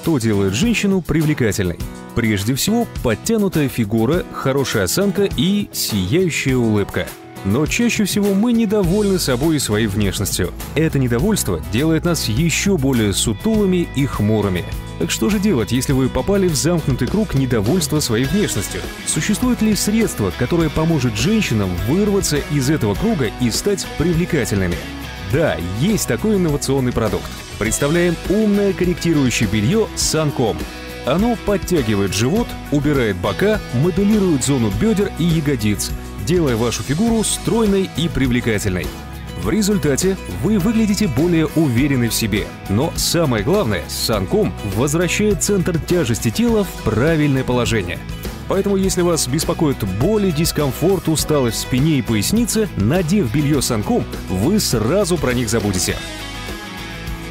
что делает женщину привлекательной? Прежде всего, подтянутая фигура, хорошая осанка и сияющая улыбка. Но чаще всего мы недовольны собой и своей внешностью. Это недовольство делает нас еще более сутулыми и хмурыми. Так что же делать, если вы попали в замкнутый круг недовольства своей внешностью? Существует ли средство, которое поможет женщинам вырваться из этого круга и стать привлекательными? Да, есть такой инновационный продукт. Представляем умное корректирующее белье Санком. Оно подтягивает живот, убирает бока, моделирует зону бедер и ягодиц, делая вашу фигуру стройной и привлекательной. В результате вы выглядите более уверенной в себе. Но самое главное, Санком возвращает центр тяжести тела в правильное положение. Поэтому, если вас беспокоит боли, дискомфорт, усталость в спине и пояснице, надев белье Санком, вы сразу про них забудете.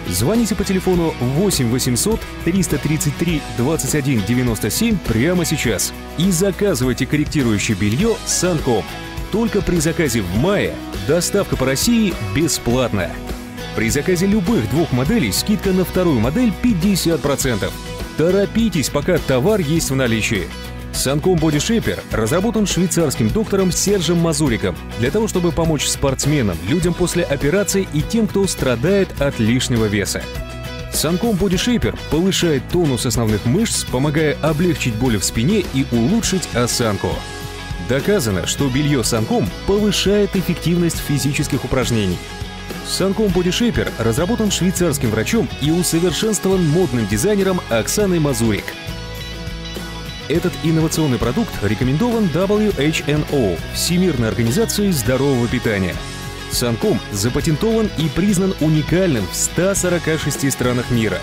Звоните по телефону 8 800 333 21 97 прямо сейчас и заказывайте корректирующее белье Санком. Только при заказе в мае доставка по России бесплатная. При заказе любых двух моделей скидка на вторую модель 50%. Торопитесь, пока товар есть в наличии. Санком Body Shaper разработан швейцарским доктором Сержем Мазуриком для того, чтобы помочь спортсменам, людям после операции и тем, кто страдает от лишнего веса. Санком Body Shaper повышает тонус основных мышц, помогая облегчить боли в спине и улучшить осанку. Доказано, что белье Санком повышает эффективность физических упражнений. Санком Body Shaper разработан швейцарским врачом и усовершенствован модным дизайнером Оксаной Мазурик. Этот инновационный продукт рекомендован WHO, Всемирной организацией здорового питания. Санком запатентован и признан уникальным в 146 странах мира.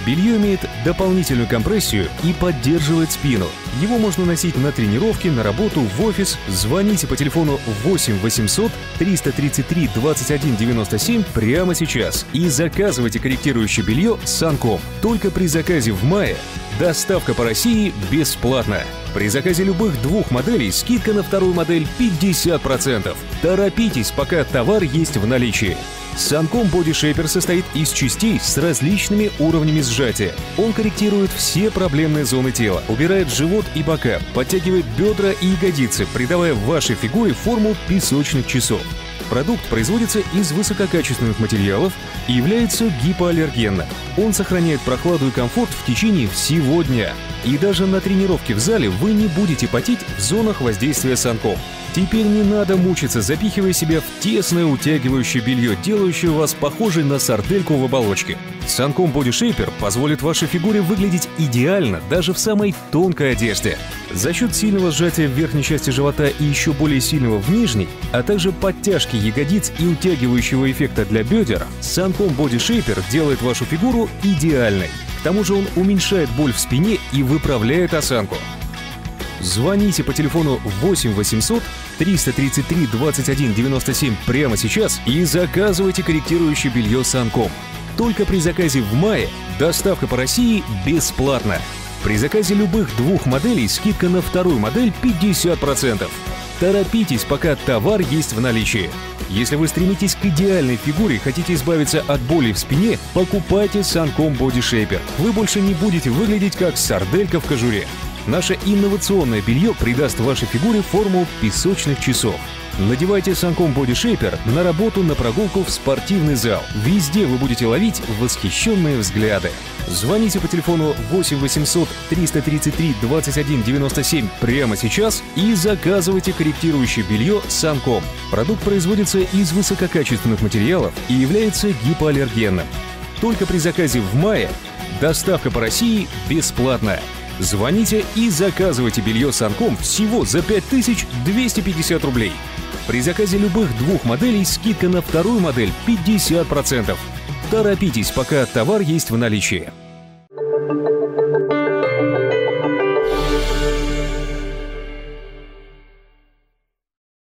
Белье имеет дополнительную компрессию и поддерживает спину. Его можно носить на тренировки, на работу, в офис. Звоните по телефону 8 800 333 21 97 прямо сейчас и заказывайте корректирующее белье Санком. Только при заказе в мае доставка по России бесплатна. При заказе любых двух моделей скидка на вторую модель 50%. Торопитесь, пока товар есть в наличии. Санком Body Shaper состоит из частей с различными уровнями сжатия. Он корректирует все проблемные зоны тела, убирает живот и бока, подтягивает бедра и ягодицы, придавая вашей фигуре форму песочных часов. Продукт производится из высококачественных материалов и является гипоаллергенным. Он сохраняет прохладу и комфорт в течение всего дня. И даже на тренировке в зале вы не будете потеть в зонах воздействия Санком. Теперь не надо мучиться, запихивая себя в тесное утягивающее белье, делающее вас похожей на сардельку в оболочке. Санком Body Shaper позволит вашей фигуре выглядеть идеально даже в самой тонкой одежде. За счет сильного сжатия в верхней части живота и еще более сильного в нижней, а также подтяжки ягодиц и утягивающего эффекта для бедер, Санком Body Shaper делает вашу фигуру идеальной. К тому же он уменьшает боль в спине и выправляет осанку. Звоните по телефону 8 800 333 21 97 прямо сейчас и заказывайте корректирующее белье Санком. Только при заказе в мае доставка по России бесплатна. При заказе любых двух моделей скидка на вторую модель 50%. Торопитесь, пока товар есть в наличии. Если вы стремитесь к идеальной фигуре и хотите избавиться от боли в спине, покупайте Санком Body Shaper. Вы больше не будете выглядеть как сарделька в кожуре. Наше инновационное белье придаст вашей фигуре форму песочных часов. Надевайте Санком Body Shaper на работу, на прогулку, в спортивный зал. Везде вы будете ловить восхищенные взгляды. Звоните по телефону 8 800 333 21 97 прямо сейчас и заказывайте корректирующее белье Санком. Продукт производится из высококачественных материалов и является гипоаллергенным. Только при заказе в мае доставка по России бесплатная. Звоните и заказывайте белье Санком всего за 5250 рублей. При заказе любых двух моделей скидка на вторую модель 50%. Торопитесь, пока товар есть в наличии.